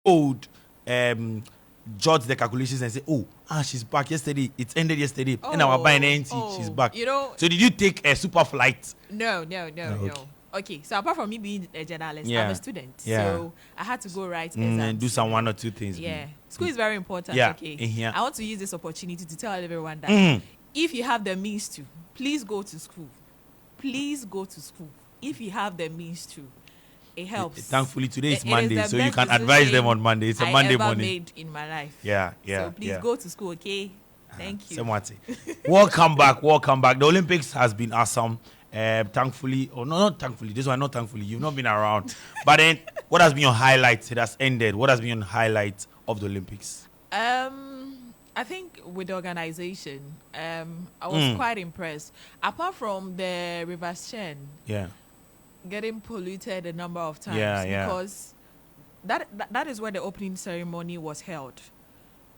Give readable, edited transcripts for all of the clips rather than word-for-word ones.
old judge the calculations and say, she's back yesterday. It ended yesterday. And our buying NT, she's back. So did you take a super flight? No. Okay, so apart from me being a journalist, I'm a student. So I had to go write exams. And do some one or two things. Yeah. School is very important. Yeah. Okay. I want to use this opportunity to tell everyone that if you have the means to, please go to school. Please go to school. If you have the means to. It helps. Thankfully, today is Monday, so you can advise them on Monday. It's a Monday morning. Made in my life. Yeah. So please go to school, okay? Thank you. Welcome back. The Olympics has been awesome. Thankfully, or no, not thankfully. This one, not thankfully. You've not been around. But then, what has been your highlight? It has ended. What has been your highlight of the Olympics? I think with the organization, I was quite impressed. Apart from the River Chen. Yeah. Getting polluted a number of times because that is where the opening ceremony was held,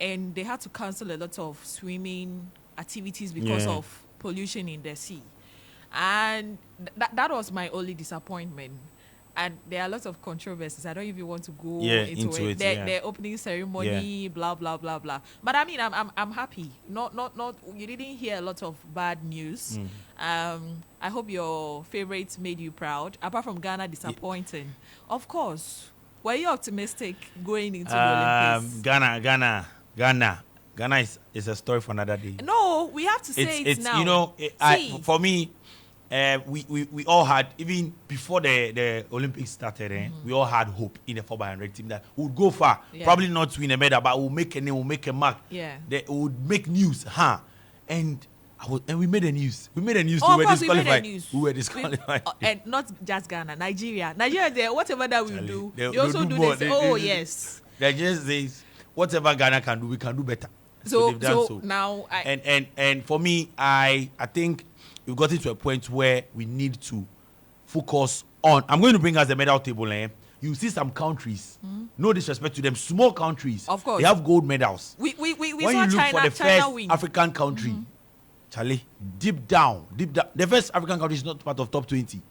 and they had to cancel a lot of swimming activities because of pollution in the sea, and that was my only disappointment. And there are lots of controversies. I don't even want to go into it. The opening ceremony, blah blah blah blah. But I mean, I'm happy. Not. You didn't hear a lot of bad news. I hope your favorites made you proud. Apart from Ghana disappointing, of course. Were you optimistic going into the Olympics? Ghana is a story for another day. No, we have to say it now. You know, for me. We all had, even before the Olympics started, we all had hope in the 4x100 team that would go far. Probably not win a medal, but we'll make a name, we'll make a mark. They would make news, And we made the news. We made the news. We were disqualified. We were disqualified. And not just Ghana, Nigeria. Nigeria, whatever that we do, they also do this. Yes. They just say, whatever Ghana can do, we can do better. So they've done so. Now, and for me, I think we've got it to a point where we need to focus on. I'm going to bring us the medal table. You see some countries, no disrespect to them, small countries. Of course, they have gold medals. We when saw you look China, for the China first win. African country, Charlie, deep down, the first African country is not part of top 20.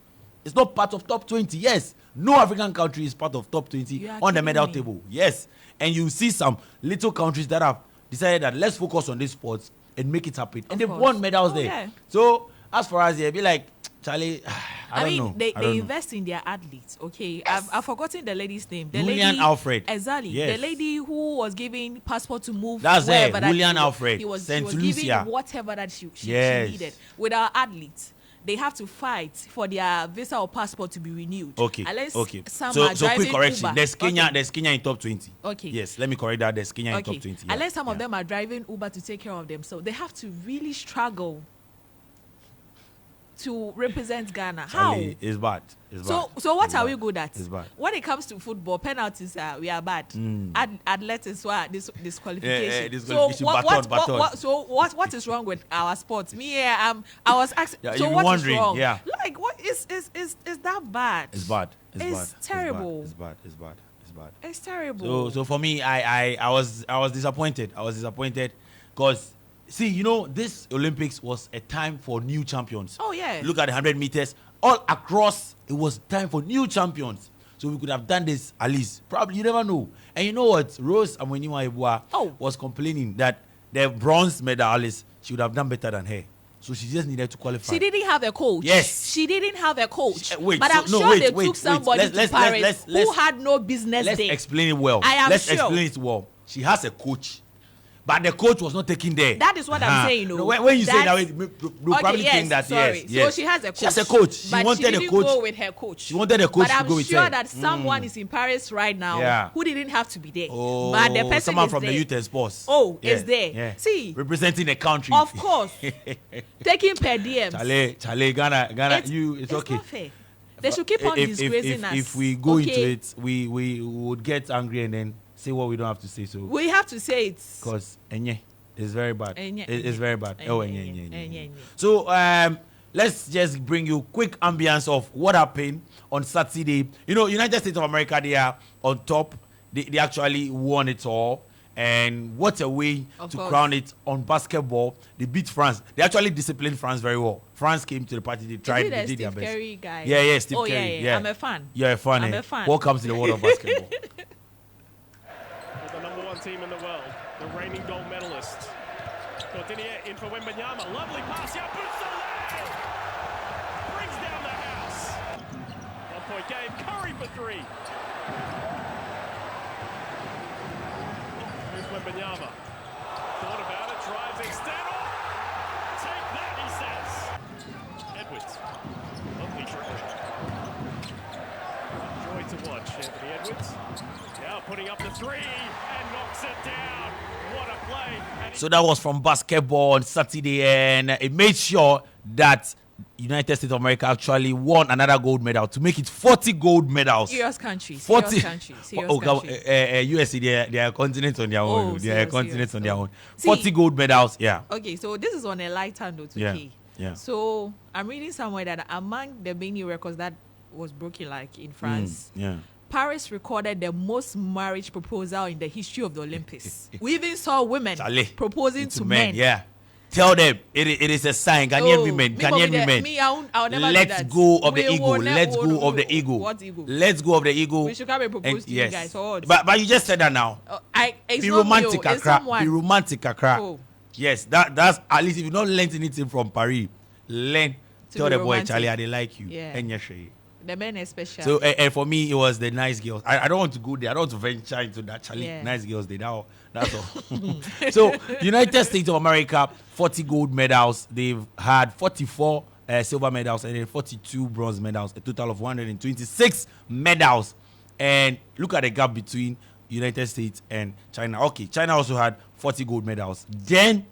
It's not part of top 20. Yes, no African country is part of top 20 on the medal table. Yes, and you see some little countries that have decided that let's focus on this sports and make it happen, and they've won medals there. Yeah. So as far as they be like, Charlie, I don't know. They invest in their athletes, okay? Yes. I've forgotten the lady's name. The Julian lady, Alfred. Exactly. Yes. The lady who was giving passport to move. That's it. Julian Alfred. She was Lucia. giving whatever that she needed. With our athletes, they have to fight for their visa or passport to be renewed. Okay. Unless some so are driving quick correction. Uber. There's Kenya in top 20. Okay. Yes, let me correct that. There's Kenya in top 20. Yeah. Unless some of them are driving Uber to take care of them. So they have to really struggle to represent Ghana. How? It's bad. So what are we good at? It's bad. When it comes to football, penalties we are bad. Athletics disqualification. Disqualification. So what is wrong with our sports? I was asking. So what is wrong? Yeah. Like what is that bad? It's bad. It's terrible. It's bad. It's terrible. So for me, I was disappointed. I was disappointed because. See, this Olympics was a time for new champions. Oh, yeah. Look at the 100 meters. All across, it was time for new champions. So we could have done this at least. Probably, you never know. And you know what? Rose Amoniwa Ibua was complaining that the bronze medalist, she would have done better than her. So she just needed to qualify. She didn't have a coach. Yes. She didn't have a coach. But I'm sure they took somebody to Paris who had no business there. Let's explain it well. Let's explain it well. She has a coach. But the coach was not taken there. That is what I'm saying. No, when you say that, you probably think that sorry. Yes. So she has a coach. She has a coach. She wanted she didn't go with her coach. She wanted a coach to go with her. But I'm sure that someone is in Paris right now who didn't have to be there. Oh, but the person someone is from there. the youth and sports. Is there. Yeah. See, representing the country. Of course. Taking per diems. Chale, Ghana, it's okay. Not fair. They should keep on disgracing us. If we go into it, we would get angry and then say what we don't have to say. So we have to say it. Because it's very bad. It's very bad. So let's just bring you quick ambience of what happened on Saturday. United States of America, they are on top. They actually won it all. And what a way to crown it on basketball. They beat France. They actually disciplined France very well. France came to the party. They tried. They did their best. Curry guy? Yeah, Steve Curry. Yeah. I'm a fan. You're a fan. I'm a fan. Welcome to the world of basketball. one team in the world, the reigning gold medalists. Cortinier in for Wembanyama. Lovely pass. Yeah, boots the leg. Brings down the house. 1 point game. Curry for 3. Here's Wembanyama. Thought about it. Drives, extend. Take that, he says. Edwards. Lovely dribble. Joy to watch. Anthony Edwards. Now putting up the 3 and knocks it down. What a play. So that was from basketball on Saturday, and it made sure that United States of America actually won another gold medal to make it 40 gold medals. Serious countries. 40 countries. USA, they are continents on their own. They are continents on their own. 40 gold medals, yeah. Okay, so this is on a lighter note, okay? Yeah. So I'm reading somewhere that among the many records that was broken, like in France, Paris recorded the most marriage proposal in the history of the Olympics. We even saw women proposing to men. Yeah. Tell them it is a sign. Ghanaian women. Let's go of the ego. Let's go of the ego. What ego? Let's go of the ego. We should come and propose to you guys. But you just said that now. Be romantic, Accra. Be romantic, Accra. Yes, that's at least if you don't learn anything from Paris, learn. Tell the boy Charlie, they like you. Yeah. The men especially. So and for me, it was the nice girls. I don't want to go there. I don't want to venture into that, Charlie. Yeah. Nice girls, that's all. So United States of America, 40 gold medals. They've had 44 silver medals and then 42 bronze medals. A total of 126 medals. And look at the gap between United States and China. Okay, China also had 40 gold medals. Then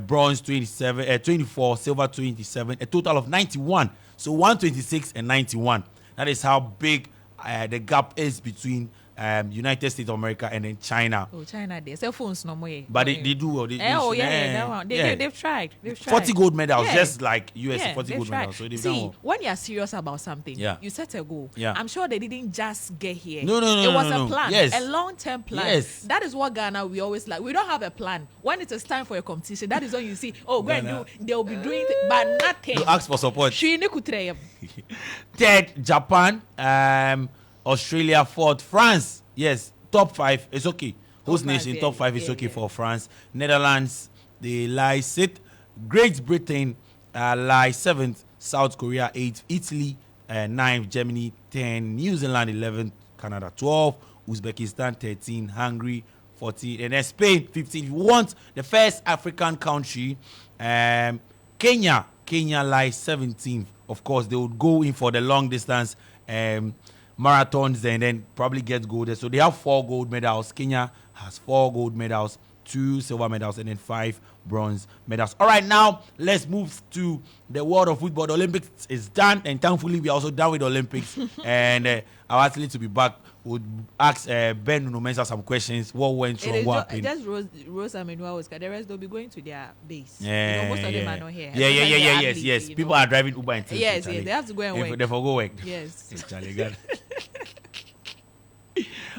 bronze 24, silver 27, a total of 91. So 126 and 91. That is how big the gap is between United States of America and then China. Oh, China, their cell phones no more. But they do. They've tried. 40 gold medals, just like US 40 gold medals. So see, when you're serious about something, you set a goal. Yeah. I'm sure they didn't just get here. No. It was a plan, yes. a long-term plan. Yes. That is what Ghana, we always like. We don't have a plan. When it is time for a competition, that is when you see, go and do, they'll be doing it, but nothing. You ask for support. Third, Japan. Australia, fourth, France. Yes, top 5 is okay. Host nation, top 5 is okay for France. Netherlands, they lie 6th. Great Britain lie 7th. South Korea 8th. Italy 9th. Germany 10. New Zealand 11th. Canada 12. Uzbekistan 13. Hungary 14. And then Spain 15. If you want the first African country, Kenya lies 17th. Of course, they would go in for the long distance marathons and then probably get gold. So they have 4 gold medals. Kenya has 4 gold medals, 2 silver medals, and then 5 bronze medals. All right, now let's move to the world of football. The Olympics is done, and thankfully we are also done with the Olympics. And our athlete to be back would ask Ben Nuno Mensah some questions. What went wrong? What happened? Just Rose Amenua Oscar. The rest will be going to their base. Most of them are not here. Yes. People are driving Uber and yes, they have to go and work. They forgo work. Yes.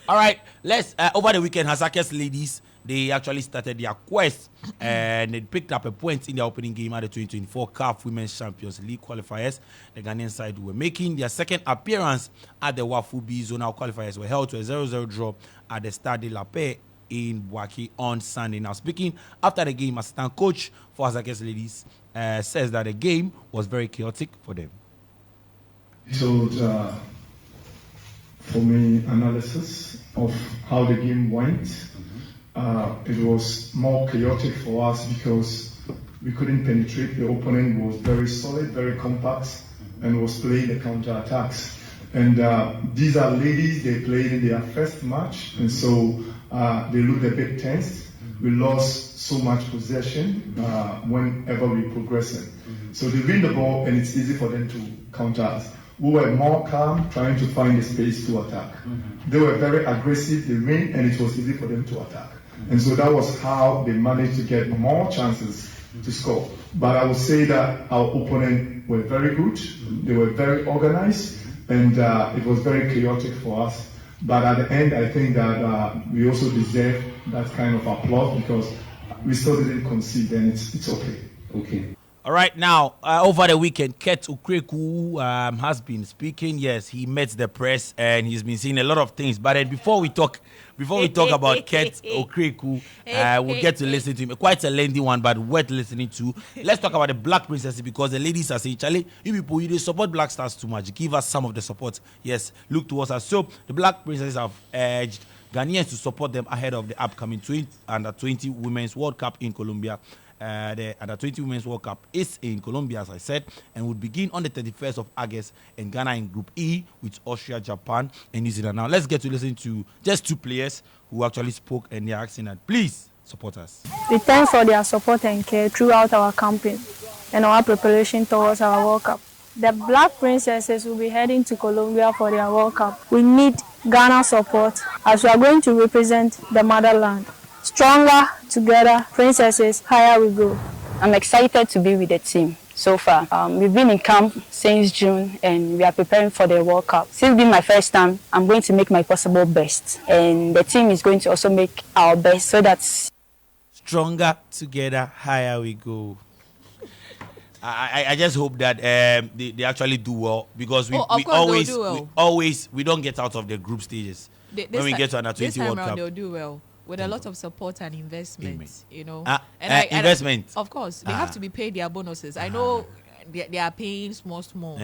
All right, let's over the weekend, Hasake's ladies, they actually started their quest and they picked up a point in their opening game at the 2024 CAF Women's Champions League qualifiers. The Ghanaian side were making their second appearance at the Wafu B zonal qualifiers, were held to a 0-0 draw at the Stade de la Paix in Bouaké on Sunday. Now, speaking after the game, assistant coach for Hasake's ladies says that the game was very chaotic for them. So, for me, analysis of how the game went. It was more chaotic for us because we couldn't penetrate. The opponent was very solid, very compact, and was playing the counter-attacks. And these are ladies, they played in their first match, and so they looked a bit tense. We lost so much possession whenever we progressed. So they win the ball, and it's easy for them to counter us. We were more calm, trying to find a space to attack. They were very aggressive, they win, and it was easy for them to attack. And so that was how they managed to get more chances to score. But I would say that our opponent were very good, they were very organized, and it was very chaotic for us. But at the end, I think that we also deserve that kind of applause because we still didn't concede, and it's okay. Okay. All right, now, over the weekend, Ket Okreku has been speaking. Yes, he met the press and he's been saying a lot of things. But then before we talk about Ket Okreku, we'll get to listen to him. Quite a lengthy one, but worth listening to. Let's talk about the Black Princesses, because the ladies are saying, Charlie, you people, you support Black Stars too much. Give us some of the support. Yes, look towards us. So the Black Princesses have urged Ghanaians to support them ahead of the upcoming Under-20 Women's World Cup in Colombia. The Under-20 Women's World Cup is in Colombia, as I said, and will begin on the 31st of August in Ghana in Group E with Austria, Japan, and New Zealand. Now, let's get to listen to just two players who actually spoke, and they're asking that, please support us. We thank for their support and care throughout our campaign and our preparation towards our World Cup. The Black Princesses will be heading to Colombia for their World Cup. We need Ghana's support as we are going to represent the motherland. Stronger together, Princesses, higher we go. I'm excited to be with the team so far. We've been in camp since June and we are preparing for the World Cup. Since being my first time, I'm going to make my possible best. And the team is going to also make our best so that... Stronger together, higher we go. I just hope that they actually do well, because we don't get out of the group stages. When we get to Under-20 World Cup, they'll do well. With a lot of support and investment, you know. Investment. Of course, they have to be paid their bonuses. I know they are paying small. Small.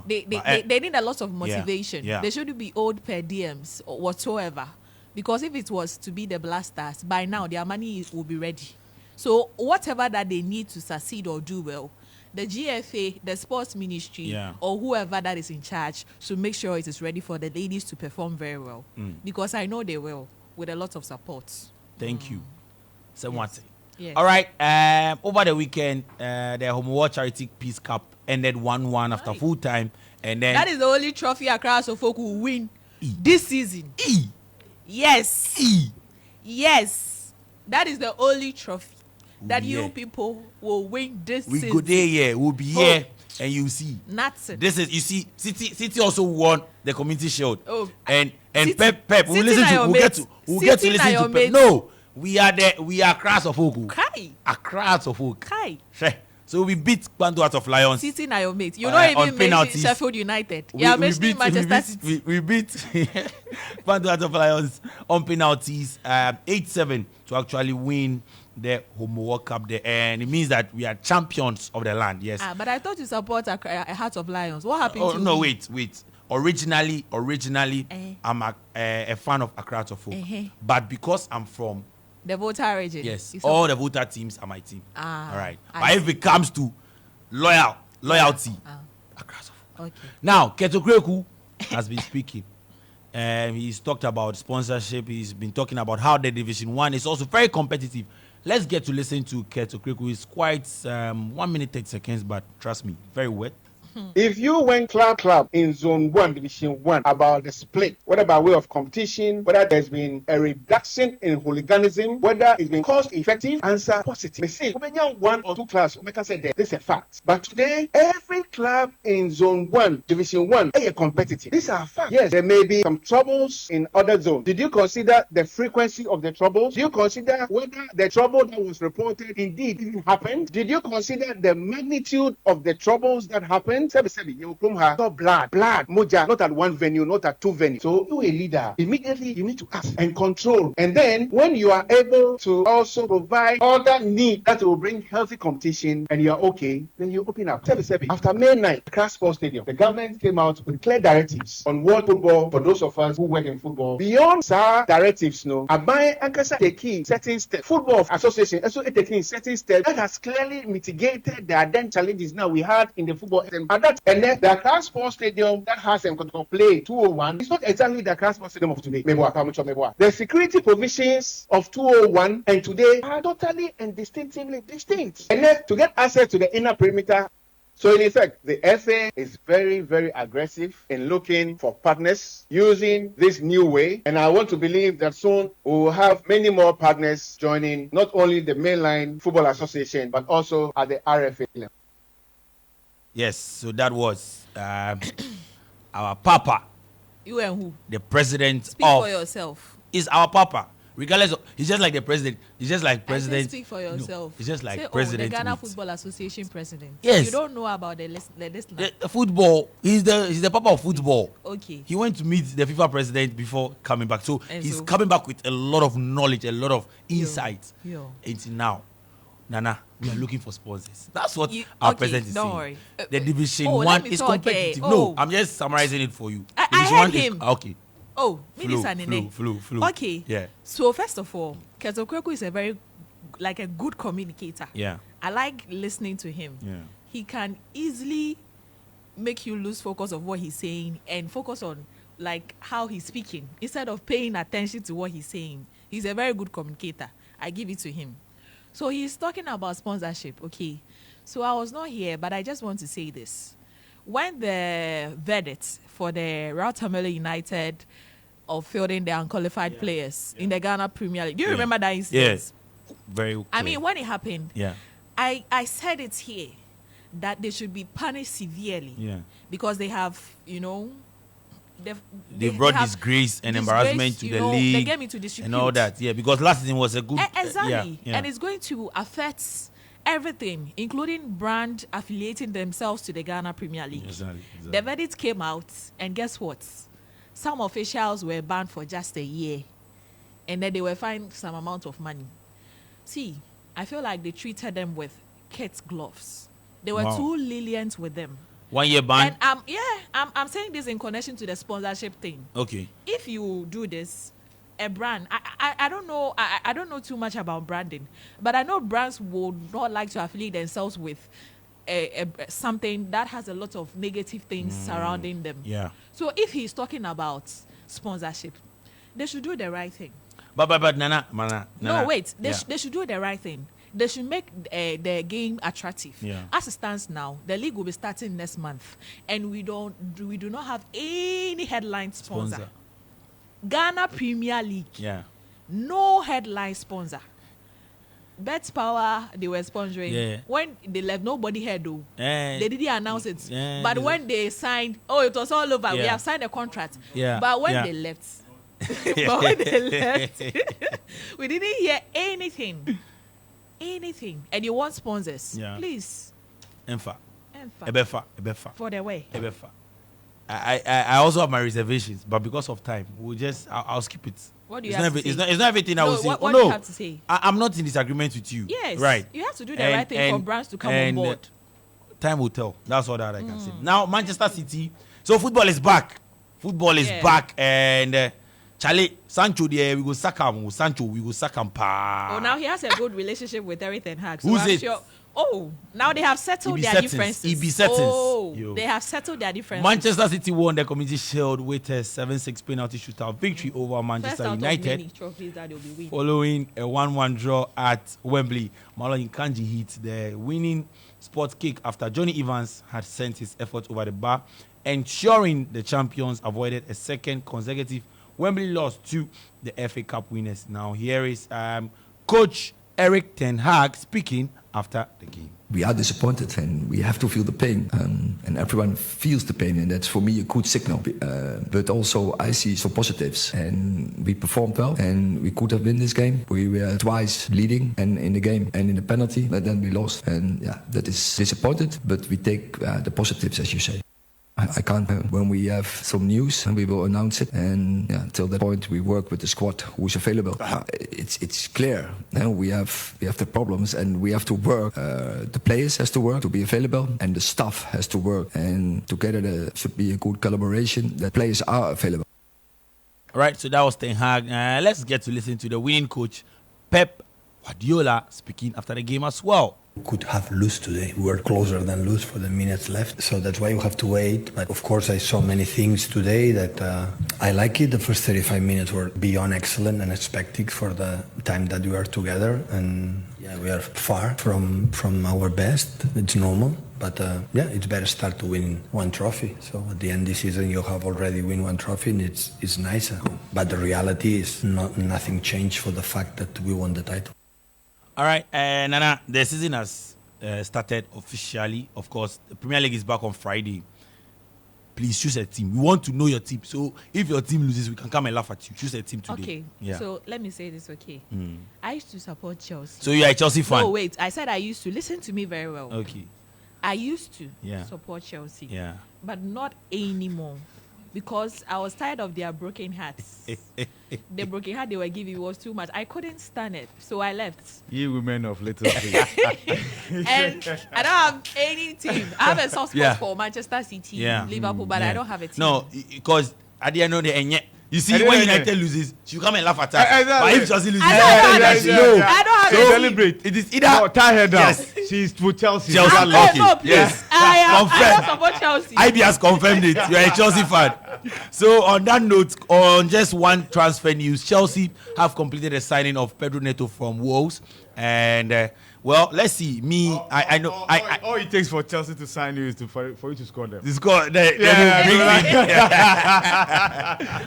They need a lot of motivation. Yeah. They shouldn't be owed per diems or whatsoever. Because if it was to be the Blasters, by now their money will be ready. So whatever that they need to succeed or do well, the GFA, the sports ministry, or whoever that is in charge should make sure it is ready for the ladies to perform very well. Because I know they will, with a lot of support. Thank you. Somewhat. Yes. All right. Over the weekend, the Homo Charity Peace Cup ended 1-1 after full time, and then that is the only trophy Accra Sofoko will win this season. Yes. Yes. That is the only trophy that you people will win this season. We go there, yeah. We'll be here, and you see. Nothing. This is, you see, City also won the Community Shield. Oh. And Pep, we'll get to listen to Pep. No, we are Accra of Ogu. Kai. Accra of Ogu. Kai. So we beat Bandu out of Lions. City na your mate. You don't even mention Sheffield United. You mentioning Manchester City. We beat Bandu out of Lions on penalties, 8-7 to actually win the Homo World Cup there, and it means that we are champions of the land. Yes. But I thought you support a Heart of Lions. What happened to no, you? wait. Originally, I'm a fan of Accra Tofo, but because I'm from the Volta region, yes, all the Volta teams are my team. All right, but if it comes to loyalty, Accra Tofo. Okay. Now, Ket Okreku has been speaking. He's talked about sponsorship. He's been talking about how the Division 1 is also very competitive. Let's get to listen to Ket Okreku. It's quite 1 minute 30 seconds, but trust me, very wet. If you went club in Zone 1, Division 1, about the split, whether by way of competition, whether there's been a reduction in hooliganism, whether it's been cost effective, answer positive. We say, one or two clubs, this is a fact. But today, every club in Zone 1, Division 1, is competitive. These are facts. Yes, there may be some troubles in other zones. Did you consider the frequency of the troubles? Did you consider whether the trouble that was reported indeed even happened? Did you consider the magnitude of the troubles that happened? You blood, moja, not at one venue, not at two venues. So you a leader, immediately you need to ask and control. And then when you are able to also provide other needs that will bring healthy competition and you are okay, then you open up. After May 9th, Accra Sports Stadium, the government came out with clear directives on world football for those of us who work in football. Beyond SAR directives, Abai Ankasa taking certain steps. Football Association also taking certain steps that has clearly mitigated the identity challenges now we had in the football. And then the Accra Sports Stadium that has them to play 201 is not exactly the Accra Sports Stadium of today. The security provisions of 201 and today are totally and distinctively distinct. And then to get access to the inner perimeter. So in effect, the FA is very, very aggressive in looking for partners using this new way. And I want to believe that soon we will have many more partners joining not only the mainline football association, but also at the RFA level. Yes, so that was our Papa. You and who? The president Speak for yourself. Is our Papa. regardless of, he's just like the president. He's just like president. Speak for yourself. No, he's just like say, president. The Ghana Football Association president. Yes. You don't know about the football. He's the papa of football. Okay. He went to meet the FIFA president before coming back. So he's coming back with a lot of knowledge, a lot of insight. Until now, Nana, we are looking for sponsors. That's what our president is saying. Worry. The Division 1 is competitive. No, I'm just summarizing it for you. I heard him. Okay. Oh, Flu. Okay. Yeah. So first of all, Keto Kweku is a good communicator. Yeah. I like listening to him. Yeah. He can easily make you lose focus of what he's saying and focus on like how he's speaking instead of paying attention to what he's saying. He's a very good communicator. I give it to him. So he's talking about sponsorship. Okay. So I was not here, but I just want to say this. When the verdict for the Royal Tamale United of fielding the unqualified players in the Ghana Premier League, do you remember that incident? Yes. Very clear. I mean, when it happened, I said it here that they should be punished severely because they have, they brought disgrace and embarrassment to the league. They get me to distribute and all that. Yeah, because last season was a good. Exactly, and it's going to affect everything, including brand affiliating themselves to the Ghana Premier League. Exactly. The verdict came out, and guess what? Some officials were banned for just a year, and then they were fined some amount of money. See, I feel like they treated them with kid gloves. They were too lenient with them. 1 year ban. And I'm saying this in connection to the sponsorship thing. Okay. If you do this, a brand, I don't know, I don't know too much about branding, but I know brands would not like to affiliate themselves with something that has a lot of negative things surrounding them. Yeah. So if he's talking about sponsorship, they should do the right thing. But Nana. No, wait. They should do the right thing. They should make the game attractive. Yeah. As it stands now, the league will be starting next month, and we do not have any headline sponsor. Ghana Premier League. Yeah. No headline sponsor. Bet Power, they were sponsoring. Yeah. When they left, nobody heard though. They didn't announce it. Yeah, but when they signed, it was all over. We have signed a contract. Yeah. But when they left, we didn't hear anything. And you want sponsors? Yeah. Please. Ebefa. For the way. Ebefa. I also have my reservations, but because of time, I'll skip it. What do you have to say? It's not everything I will say. What do you have to say? I'm not in disagreement with you. Yes. Right. You have to do the right thing for brands to come on board. Time will tell. That's all that I can say. Now, Manchester City. So football is back. Back. And Charlie, Sancho there, we go sack him. We go sack him. Oh, now he has a good relationship with Erik ten Hag. So Who's it? Sure. Oh, now they have settled their differences. They have settled their differences. Manchester City won the Community Shield with a 7-6 penalty shootout victory over Manchester United, following a 1-1 draw at Wembley. Malon Nkanji hit the winning spot kick after Johnny Evans had sent his effort over the bar, ensuring the champions avoided a second consecutive Wembley loss to the FA Cup winners. Now here is Coach Erik ten Hag speaking after the game. We are disappointed and we have to feel the pain, and everyone feels the pain, and that's for me a good signal. But also I see some positives, and we performed well and we could have won this game. We were twice leading and in the game and in the penalty, but then we lost, and that is disappointed, but we take the positives, as you say. I can't. When we have some news, and we will announce it. And till that point, we work with the squad who is available. It's clear. We have the problems, and we have to work. The players has to work to be available, and the staff has to work. And together, there should be a good collaboration that players are available. All right. So that was Ten Hag. Let's get to listen to the winning coach, Pep Guardiola, speaking after the game as well. Could have lost today. We were closer than lose for the minutes left. So that's why we have to wait. But of course, I saw many things today that I like it. The first 35 minutes were beyond excellent and expected for the time that we are together. And we are far from our best. It's normal. But it's better start to win one trophy. So at the end of the season, you have already win one trophy, and it's nicer. But the reality is nothing changed for the fact that we won the title. All right, Nana, the season has started officially. Of course, the Premier League is back on Friday. please choose a team. We want to know your team. So if your team loses, we can come and laugh at you. Choose a team today. Okay. Yeah. So let me say this, okay? I used to support Chelsea. So you are a Chelsea fan? No, wait. I said I used to. Listen to me very well. Okay. I used to support Chelsea. Yeah. But not anymore. Because I was tired of their broken hearts. The broken heart they were giving was too much. I couldn't stand it. So I left. You women of little faith. And I don't have any team. I have a soft spot for Manchester City, Liverpool, but I don't have a team. No, because at the end of the day, you see, when United loses, she come and laugh at us. But if Chelsea loses, I don't have a celebrate. It is either tie her down. Yes. She's for Chelsea. No, please. Yes. I don't support Chelsea. IB has confirmed it. You are a Chelsea fan. So on that note, on just one transfer news, Chelsea have completed the signing of Pedro Neto from Wolves, and well, let's see. I know. All it takes for Chelsea to sign you is for you to score them. To score,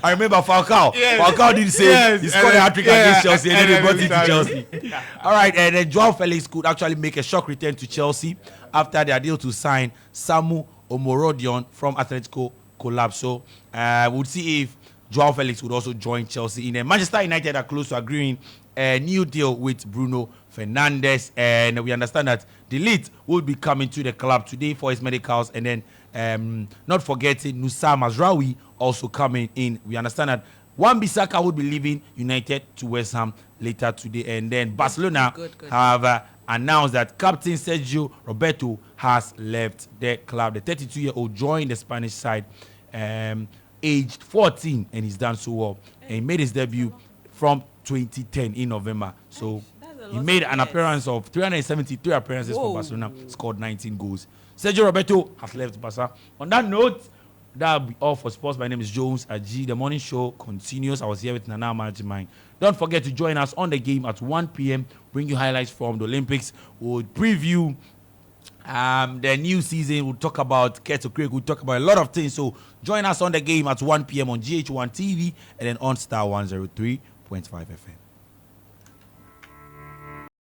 I remember Falcao. Yes. Falcao did say he scored a hat-trick against Chelsea, and then he brought it to Chelsea. All right, and then Joao Felix could actually make a shock return to Chelsea after their deal to sign Samu Omorodion from Atletico collapsed. So we'll see if Joao Felix would also join Chelsea. Manchester United are close to agreeing a new deal with Bruno Fernandes, and we understand that De Ligt will be coming to the club today for his medicals, and then not forgetting Nusa Mazraoui also coming in. We understand that Wan-Bissaka will be leaving United to West Ham later today, and then Barcelona have announced that Captain Sergio Roberto has left the club. The 32-year-old joined the Spanish side aged 14, and he's done so well. And he made his debut from 2010 in November. So he made an appearance of 373 appearances for Barcelona, scored 19 goals. Sergio Roberto has left Barca. On that note, that'll be all for sports. My name is Jones Aji. The morning show continues. I was here with Nana Majimine. Don't forget to join us on the game at 1 p.m. Bring you highlights from the Olympics. We'll preview the new season. We'll talk about Keto Creek. We'll talk about a lot of things. So join us on the game at 1 p.m. on GH1 TV and then on Star 103.5 FM.